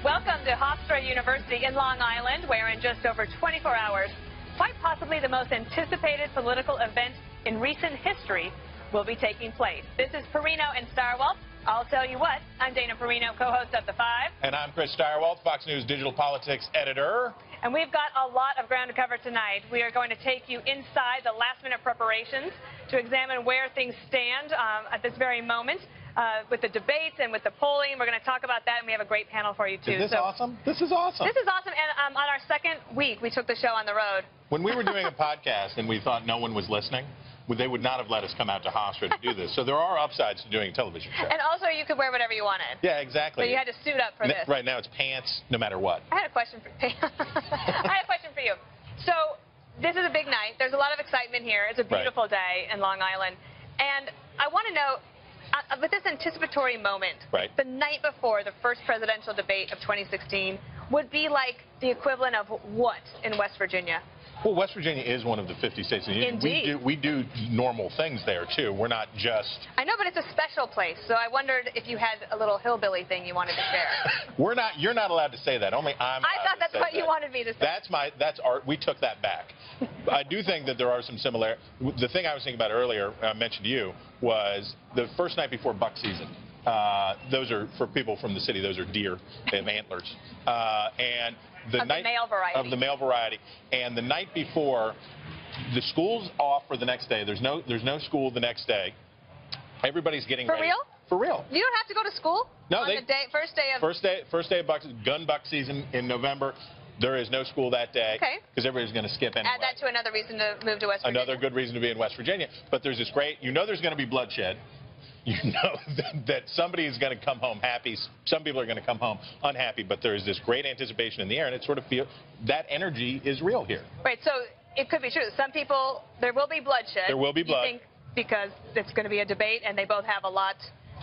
Welcome to Hofstra University in Long Island, where in just over 24 hours, quite possibly the most anticipated political event in recent history will be taking place. This is Perino and Starwalt. I'll tell you what, I'm Dana Perino, co-host of The Five. And I'm Chris Starwalt, Fox News digital politics editor. And we've got a lot of ground to cover tonight. We are going to take you inside the last-minute preparations to examine where things stand at this very moment. With the debates and with the polling. We're going to talk about that, and we have a great panel for you, too. Is this awesome? This is awesome. This is awesome, and on our second week, we took the show on the road. When we were doing a podcast and we thought no one was listening, they would not have let us come out to Hofstra to do this. So there are upsides to doing a television show. And also, you could wear whatever you wanted. Yeah, exactly. So you had to suit up for this. Right now, it's pants, no matter what. I had a question for you. So this is a big night. There's a lot of excitement here. It's a beautiful day in Long Island. And I want to know, with this anticipatory moment, the night before the first presidential debate of 2016 would be like the equivalent of what in West Virginia? Well, West Virginia is one of the 50 states in the union. Indeed. We do normal things there, too. We're not just... I know, but it's a special place, so I wondered if you had a little hillbilly thing you wanted to share. You're not allowed to say that. Only I'm allowed I thought that's what you wanted me to say. That's art. We took that back. I do think that there are some similarities. The thing I was thinking about earlier, I mentioned to you, was the first night before buck season. Those are, for people from the city, those are deer. They have antlers. And the male variety. Of the male variety. And the night before, the school's off for the next day. There's no school the next day. Everybody's getting ready. For real? For real. You don't have to go to school? No, on the first day of gun buck season in November. There is no school that day because everybody's going to skip anyway. Add that to another reason to move to West Virginia. Another good reason to be in West Virginia. But there's this great, there's going to be bloodshed. You know that somebody is going to come home happy. Some people are going to come home unhappy, but there is this great anticipation in the air, and it sort of feels that energy is real here. Right, so it could be true. Some people, there will be bloodshed. There will be blood. You think because it's going to be a debate, and they both have a lot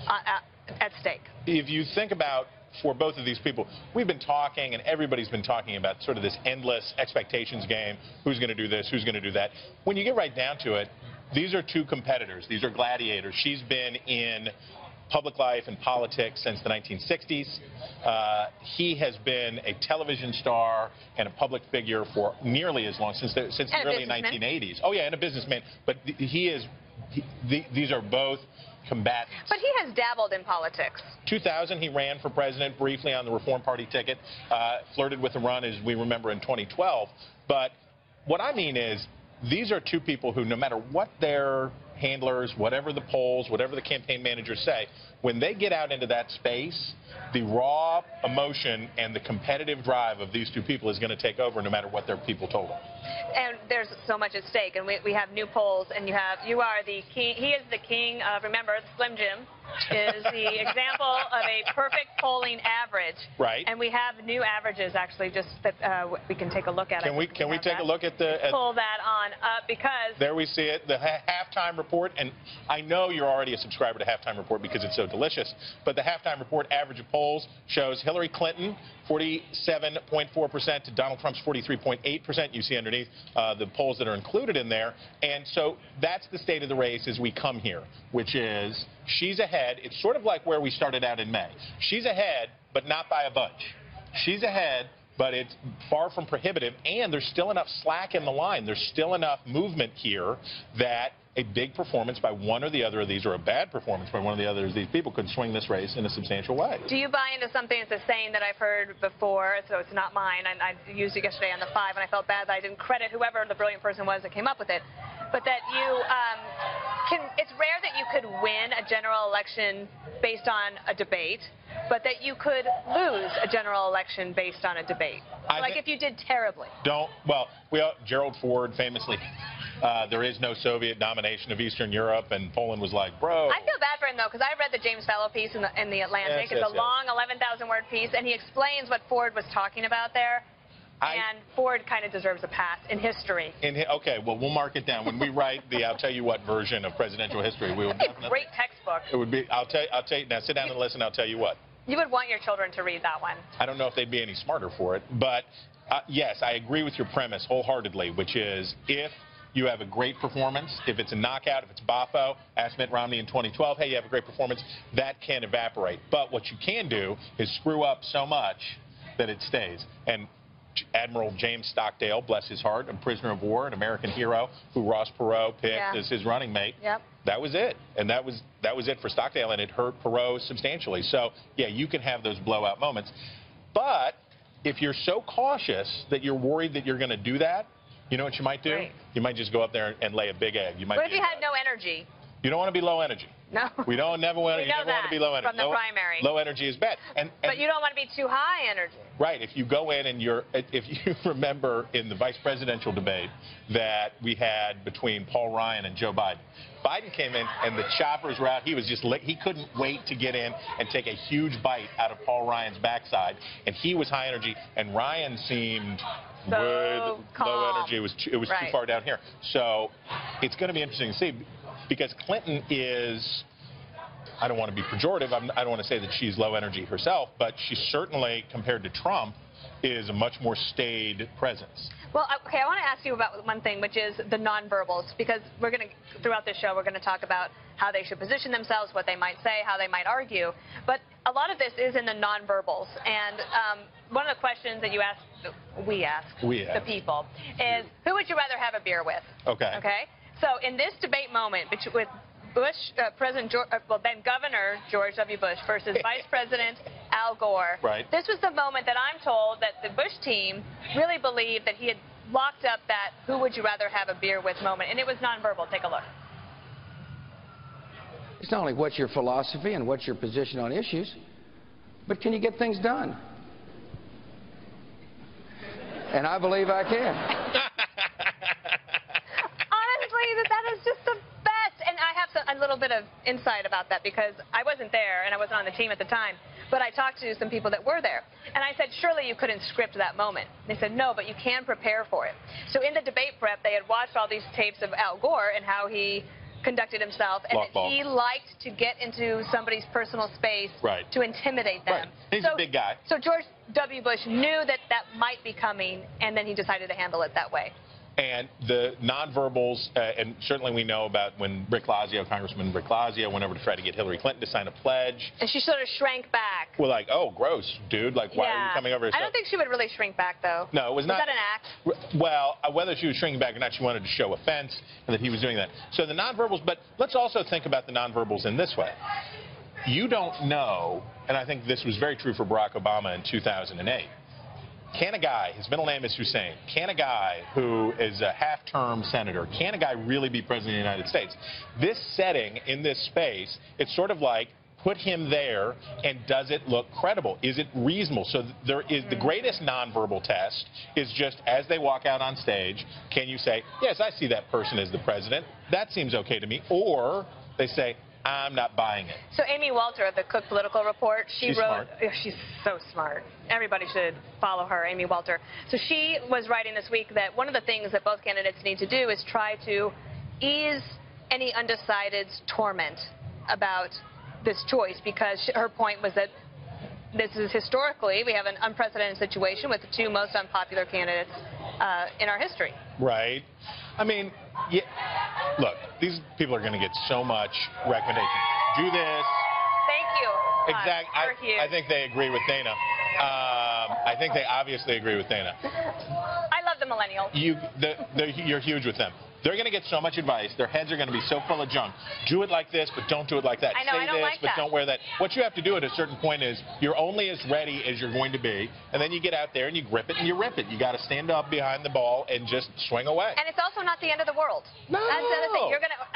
at stake. If you think about, for both of these people, we've been talking, and everybody's been talking about sort of this endless expectations game. Who's going to do this? Who's going to do that? When you get right down to it, these are two competitors. These are gladiators. She's been in public life and politics since the 1960s. He has been a television star and a public figure for nearly as long, since the early 1980s. Oh, yeah, and a businessman. But these are both combatants. But he has dabbled in politics. 2000, he ran for president briefly on the Reform Party ticket, flirted with a run, as we remember, in 2012. But what I mean is, these are two people who, no matter what their handlers, whatever the polls, whatever the campaign managers say, when they get out into that space, the raw emotion and the competitive drive of these two people is going to take over no matter what their people told them. And there's so much at stake, and we have new polls, and you are the king. He is the king of, remember, Slim Jim is the example of a perfect polling average. Right. And we have new averages, actually, just that we can take a look at. Can we take a look at the... Pull that on up, because... There we see it, the halftime report, and I know you're already a subscriber to Halftime Report because it's so delicious, but the Halftime Report average of polls shows Hillary Clinton 47.4% to Donald Trump's 43.8%. You see underneath the polls that are included in there. And so that's the state of the race as we come here, which is she's ahead. It's sort of like where we started out in May. She's ahead, but not by a bunch. She's ahead, but it's far from prohibitive, and there's still enough slack in the line. There's still enough movement here that a big performance by one or the other of these, or a bad performance by one or the other of these people, could swing this race in a substantial way. Do you buy into something that's a saying that I've heard before, so it's not mine, and I used it yesterday on The Five, and I felt bad that I didn't credit whoever the brilliant person was that came up with it, but that it's rare that you could win a general election based on a debate, but that you could lose a general election based on a debate. Like if you did terribly. Gerald Ford famously, there is no Soviet domination of Eastern Europe, and Poland was like, bro. I feel bad for him, though, because I read the James Fallow piece in the Atlantic. It's a long 11,000-word piece, and he explains what Ford was talking about there. And Ford kind of deserves a pass in history. Okay, well, we'll mark it down. When we write the I'll Tell You What version of presidential history, we will definitely... a great textbook. It would be, I'll tell you, now sit down and listen, I'll tell you what. You would want your children to read that one. I don't know if they'd be any smarter for it, but yes, I agree with your premise wholeheartedly, which is if you have a great performance, if it's a knockout, if it's Boffo, ask Mitt Romney in 2012, hey, you have a great performance, that can evaporate. But what you can do is screw up so much that it stays. And Admiral James Stockdale, bless his heart, a prisoner of war, an American hero who Ross Perot picked as his running mate. Yep. That was it. And that was it for Stockdale, and it hurt Perot substantially. So, yeah, you can have those blowout moments. But if you're so cautious that you're worried that you're going to do that, you know what you might do? Right. You might just go up there and lay a big egg. You might What if you had no energy? You don't want to be low energy. No. We don't never want We you know never want to that be low energy. from the primary. Low energy is bad. But you don't want to be too high energy. Right. If you go in and if you remember in the vice presidential debate that we had between Paul Ryan and Joe Biden, Biden came in and the choppers were out. He was just he couldn't wait to get in and take a huge bite out of Paul Ryan's backside, and he was high energy, and Ryan seemed So calm. low energy. It was Right. too far down here. So it's going to be interesting to see, because Clinton is, I don't want to be pejorative, I don't want to say that she's low energy herself, but she certainly, compared to Trump, is a much more staid presence. Well, okay, I want to ask you about one thing, which is the nonverbals, because we're going to, throughout this show, we're going to talk about how they should position themselves, what they might say, how they might argue. But a lot of this is in the nonverbals. And one of the questions that we ask the people, is who would you rather have a beer with? Okay. Okay? So in this debate moment with Bush, then Governor George W. Bush versus Vice President Al Gore. Right. This was the moment that I'm told that the Bush team really believed that he had locked up that who would you rather have a beer with moment, and it was nonverbal. Take a look. It's not only what's your philosophy and what's your position on issues, but can you get things done? And I believe I can. Honestly, that is just the best. And I have a little bit of insight about that because I wasn't there and I wasn't on the team at the time. But I talked to some people that were there. And I said, surely you couldn't script that moment. They said, no, but you can prepare for it. So in the debate prep, they had watched all these tapes of Al Gore and how he conducted himself, and that he liked to get into somebody's personal space to intimidate them. Right. He's a big guy. So George W. Bush knew that that might be coming, and then he decided to handle it that way. And the nonverbals, and certainly we know about when Congressman Rick Blasio went over to try to get Hillary Clinton to sign a pledge. And she sort of shrank back. We're like, oh, gross, dude. Like, why are you coming over? I don't think she would really shrink back, though. No, it was not. Was that an act? Well, whether she was shrinking back or not, she wanted to show offense and that he was doing that. So the nonverbals, but let's also think about the nonverbals in this way. You don't know, and I think this was very true for Barack Obama in 2008. Can a guy, his middle name is Hussein, can a guy who is a half-term senator, can a guy really be president of the United States? This setting in this space, it's sort of like, put him there, and does it look credible? Is it reasonable? So there is the greatest nonverbal test is just as they walk out on stage, can you say, yes, I see that person as the president. That seems okay to me. Or they say, I'm not buying it. So Amy Walter of the Cook Political Report, she's smart. She's so smart. Everybody should follow her, Amy Walter. So she was writing this week that one of the things that both candidates need to do is try to ease any undecided's torment about this choice, because her point was that this is historically, we have an unprecedented situation with the two most unpopular candidates in our history. Right. I mean, yeah, look, these people are going to get so much recommendation. Do this. Thank you. Exactly. I think they agree with Dana. I think they obviously agree with Dana. I love the millennials. You're huge with them. They're going to get so much advice. Their heads are going to be so full of junk. Do it like this, but don't do it like that. I know, Say I don't this, like but that. don't wear that. What you have to do at a certain point is you're only as ready as you're going to be, and then you get out there and you grip it and you rip it. You got to stand up behind the ball and just swing away. And it's also not the end of the world. No. That's the other thing. You're going to